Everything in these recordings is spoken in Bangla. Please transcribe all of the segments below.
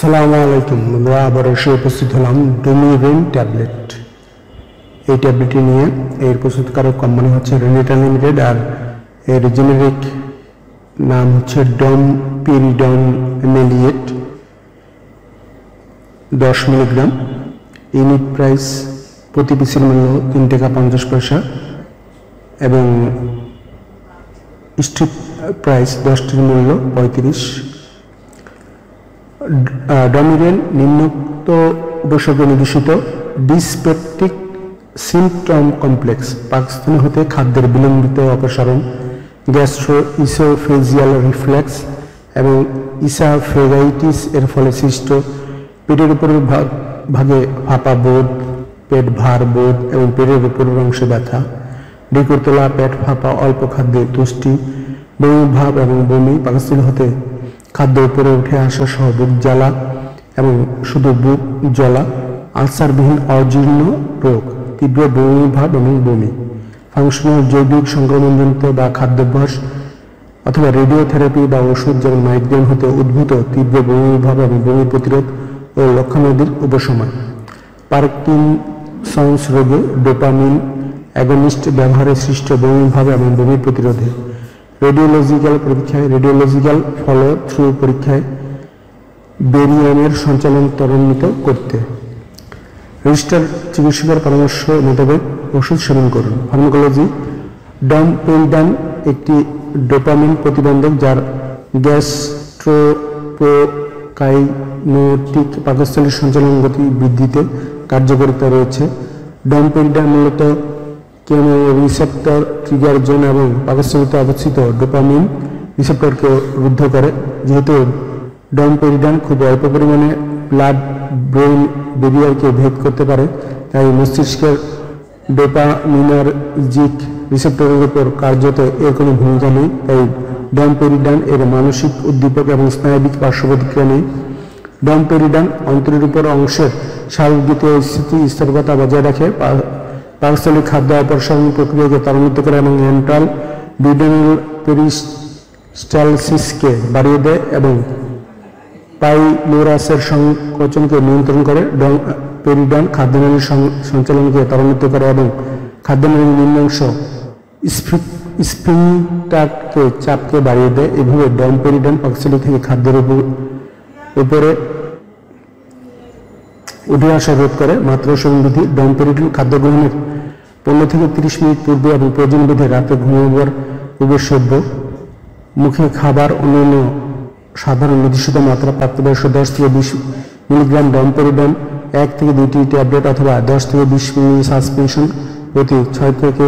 আসসালামু আলাইকুম। আমরা আবার এসে উপস্থিত হলাম ডোমিরেন ট্যাবলেট। এই ট্যাবলেটটি নিয়ে এর প্রস্তুতকারক কোম্পানি হচ্ছে রেনিটা লিমিটেড, আর এর জেনেরিক নাম হচ্ছে ডমপেরিডন এমেলিয়েট 10 মিলিগ্রাম। ইউনিট প্রাইস প্রতি পিসের মূল্য 3 টাকা 50 পয়সা এবং স্ট্রিপ প্রাইস 10টির মূল্য 35। ডমিরেন নিম্নোক্ত উপসর্গ নির্দেশিত ডিসপেপটিক সিমটম কমপ্লেক্স পাকস্থলী হতে খাদ্যের বিলম্বিত অপসারণ, গ্যাস্ট্রো ইসোফেজিয়াল রিফ্লেক্স এবং ইসাফেগাইটিস এর ফলে সৃষ্ট পেটের উপরের ভাগে ফাঁপা বোধ, পেট ভার বোধ এবং পেটের উপরের অংশে ব্যথা, ঢেকুর তোলা, পেট ফাঁপা, অল্প খাদ্যে তুষ্টি, বমি ভাব এবং বমি, পাকস্থলী হতে খাদ্য উপরে উঠে আসা সহ বুক জ্বালা এবং শুধু বুক জ্বলা, আলসারবিহীন অজীর্ণ রোগ, তীব্র বমি ভাব এবং বমি, ফাংশনাল জৈবিক সংক্রমণজনিত বা খাদ্যাভ্যাস অথবা রেডিওথেরাপি বা ওষুধ যেমন মাইগ্রেন হতে উদ্ভূত তীব্র বমি ভাব এবং বমি প্রতিরোধ ও লক্ষণাদির উপশমন। পার্কিনসন্স রোগে ডোপামিন অ্যাগনিস্ট ব্যবহারে সৃষ্ট বমি ভাব এবং বমি প্রতিরোধে, রেডিওলজিক্যাল পরীক্ষায় রেডিওলজিক্যাল ফলো থ্রু পরীক্ষায় বেরিয়ামের সঞ্চালন ত্বরান্বিত করতে। রেজিস্টার চিকিৎসকের পরামর্শ মোতাবেক ওষুধ সেবন করুন। ফার্মাকোলজি: ডমপেরিডন একটি ডোপামিন প্রতিবন্ধক যার গ্যাস্ট্রোপ্রোকাইনোটিক পাকস্থলীর সঞ্চালন গতি বৃদ্ধিতে কার্যকারিতা রয়েছে। ডমপেরিডন মূলত কেমোরিসেপ্টর ট্রিগার জোন এবং পাকস্থলীতে অবস্থিত ডোপামিন রিসেপ্টরকে রুদ্ধ করে। যেহেতু ডমপেরিডন খুব অল্প পরিমাণে ব্লাড ব্রেন ব্যারিয়ারকে ভেদ করতে পারে, তাই মস্তিষ্কের ডোপামিনার্জিক রিসেপ্টরের উপর কার্যত এর কোনো ভূমিকা নেই। তাই ডমপেরিডন এর মানসিক উদ্দীপক এবং স্নায়বিক পার্শ্ব প্রতিক্রিয়া নেই। ডমপেরিডন অন্তরের উপর অংশের স্বাভাবিক স্থিতিস্থাপকতা বজায় রাখে, পাকস্থলীর খাদ্য অপসারণ প্রক্রিয়াকে ত্বরান্বিত করে এবং এন্ট্রাল ডিউডেনাল পেরিস্টালসিসকে বাড়িয়ে দেয় এবং পাইলোরাসের সংকোচনকে নিয়ন্ত্রণ করে। ডমপেরিডন খাদ্যনালীর সঞ্চালনকে ত্বরান্বিত করে এবং খাদ্যনালীর নিম্নাংশ স্ফিংক্টারকে চাপকে বাড়িয়ে দেয়। এভাবে ডমপেরিডন পাকস্থলী থেকে খাদ্যের উপরে উঠে আসা রোধ করে। মাত্রা সংবিধি: ডমপেরিডন খাদ্য গ্রহণের 15 থেকে 30 মিনিট পূর্বে এবং প্রয়োজন বোধে রাতে ঘুমাবার পূর্বে সেব্য। মুখে খাবার অন্যান্য সাধারণ নির্দিষ্ট মাত্রা। প্রাপ্তবয়স্ক 10 থেকে 20 মিলিগ্রাম ডমপেরিডন 1 থেকে 2টি ট্যাবলেট অথবা 10 থেকে 20 মিলি সাসপেনশন প্রতি 6 থেকে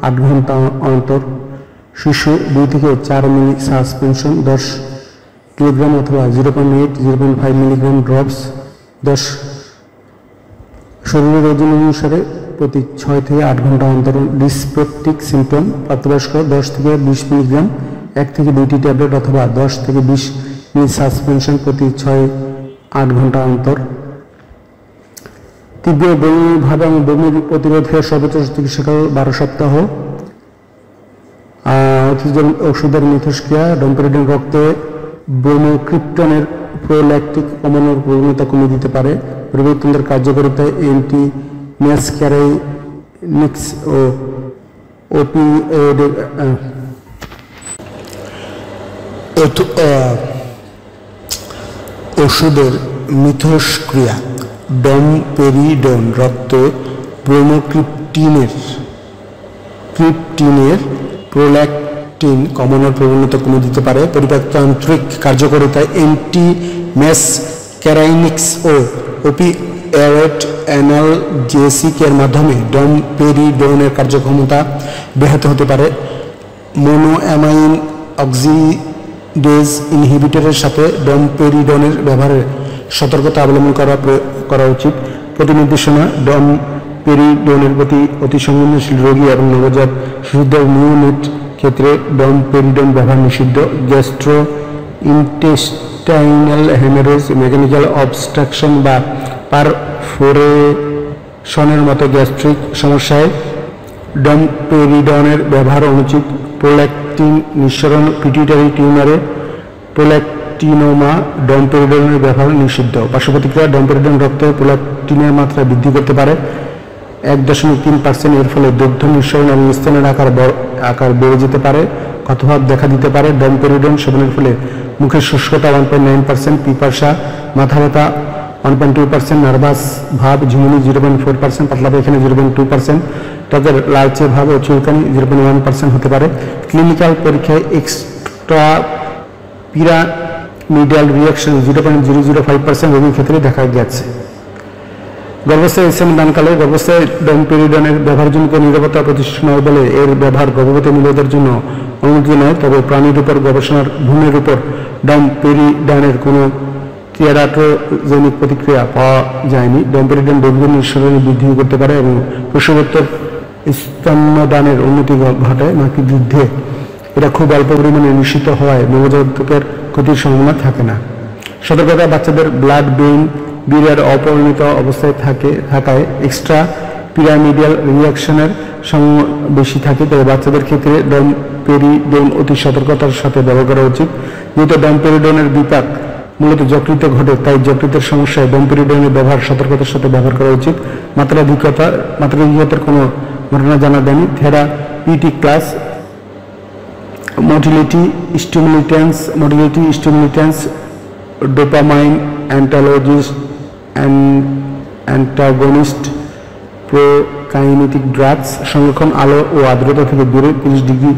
8 ঘন্টা অন্তর। শিশু 2 থেকে 4 মিলি সাসপেনশন 10 কিলোগ্রাম অথবা 0.5 মিলিগ্রাম ড্রপস 10 শরীরের ওজন অনুসারে প্রতি 6 থেকে 8 ঘন্টা অন্তর। ডিসপেপটিক সিমটম: প্রাপ্তবয়স্ক 10 থেকে 20 মিলিগ্রাম 1 থেকে 2টি ট্যাবলেট অথবা 10 থেকে 20 মিলি সাসপেনশন প্রতি 6-8 ঘন্টা অন্তর। তীব্র বমি ভাব এবং বমির প্রতিরোধে সর্বোচ্চ চিকিৎসাকাল 12 সপ্তাহ। ওষুধের মিথস্ক্রিয়া: ডমপেরিডন রক্তে ব্রোমোক্রিপ্টনের প্রোল্যাকটিক কমানোর প্রবণতা কমিয়ে দিতে পারে। পরিবর্তনদের কার্যকারিতায় অ্যান্টি ম্যাসক্যারাইনিক্স ও ওপিওয়েড ওষুধের মিথস্ক্রিয়া: ডমপেরিডন রক্তে ব্রোমোক্রিপ্টিনের প্রোল্যাকটিন কমানোর প্রবণতা কমিয়ে দিতে পারে। পরিপাকতান্ত্রিক কার্যকারিতায় অ্যান্টি ম্যাসক্যারাইনিক্স ও ওপিওয়েড অ্যানালজেসিকের মাধ্যমে ডমপেরিডনের কার্যক্ষমতা ব্যাহত হতে পারে। মোনোঅ্যামাইন অক্সিডেজ ইনহিবিটরের সাথে ডমপেরিডনের ব্যবহারে সতর্কতা অবলম্বন করা উচিত। প্রতি নির্দেশনা: ডমপেরিডনের প্রতি অতি সংবেদনশীল রোগী এবং নবজাত শিশুদের নিউনেট ক্ষেত্রে ডমপেরিডন ব্যবহার নিষিদ্ধ। Gastro intestinal haemorrhage, mechanical obstruction বা পারফোরেশনের মতো গ্যাস্ট্রিক সমস্যায় ডমপেরিডনের ব্যবহার অনুচিত। প্রোল্যাকটিন নিঃসরণ: পিটুইটারি টিউমারে প্রোল্যাকটিন প্রোল্যাক্টিনোমা ডমপেরিডনের ব্যবহার নিষিদ্ধ। পার্শ্বপ্রতিক্রিয়া: ডমপেরিডন রক্তে প্রোল্যাক্টিনের মাত্রা বৃদ্ধি করতে পারে 1.3%। এর ফলে দুগ্ধ নিঃসরণ এবং স্তনের আকার বেড়ে যেতে পারে, ক্ষতভাব দেখা দিতে পারে। ডমপেরিডন সেবনের ফলে মুখের শুষ্কতা 1.9%, পিপাসা, মাথা ব্যথা 1.2%, নার্ভাস ভাব, ঝিমুনি 0.4%, পাতলা পায়খানা 0.2%, ত্বকের লালচে ভাব ও চুলকানি 0.1% হতে পারে। ক্লিনিক্যাল পরীক্ষায় এক্সট্রা পিরামিডাল রিয়াকশন 0.005% রোগীর ক্ষেত্রে দেখা গেছে। গর্ভাবস্থায় ইসলাম দানকালে গর্ভাবস্থায় ডমপেরিডনের ব্যবহারজনিত নিরাপত্তা প্রতিষ্ঠিত নয় বলে এর ব্যবহার গর্ভবতী মহিলাদের জন্য অনুমোদিত নয়। তবে প্রাণীর উপর গবেষণার ভ্রূণের উপর ডমপেরিডনের কোনো টিয়ারাটোজেনিক প্রতিক্রিয়া পাওয়া যায়নি। ডমপেরিডন দুগ্ধ নিঃসরণ বৃদ্ধি করতে পারে এবং প্রসবোত্তর স্তন্যদানের উন্নতি ঘটায়। মাতৃদুগ্ধে এটা খুব অল্প পরিমাণে নিষিদ্ধ হওয়ায় নবজাতকের ক্ষতির সম্ভাবনা থাকে না। সতর্কতা: বাচ্চাদের ব্লাড ব্রেইন বিরিয়ার অপরিণত অবস্থায় থাকায় এক্সট্রা পিরামিডাল রিয়াকশনের বেশি থাকে, তবে বাচ্চাদের ক্ষেত্রে ডমপেরিডন অতি সতর্কতার সাথে ব্যবহার করা উচিত। যেহেতু ডমপেরিডনের বিপাক মূলত যকৃতে ঘটে, তাই যকৃতের সমস্যায় ডমপেরিডনের ব্যবহার সতর্কতার সাথে ব্যবহার করা উচিত। মাত্রাধিকতার কোনো ঘটনা জানা দেয়নি। Therapeutic class: motility stimulants, dopamine antagonist, prokinetic drugs. সংরক্ষণ: আলো ও আর্দ্রতা থেকে দূরে 30 ডিগ্রি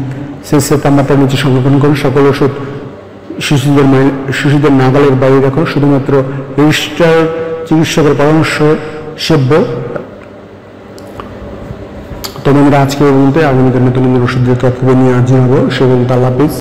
সেলসিয়াস তাপমাত্রার নিচে সংরক্ষণ করুন। সকল ওষুধ শিশুদের নাগালের বাইরে রাখুন, শুধুমাত্র রেজিস্টার্ড চিকিৎসকের পরামর্শ সেব্য। তবে আমরা আজকে এই পর্যন্ত, আগামীকাল নতুন ওষুধের তথ্য নিয়ে হাজির হবো। সে পর্যন্ত আল্লাহ হাফেজ।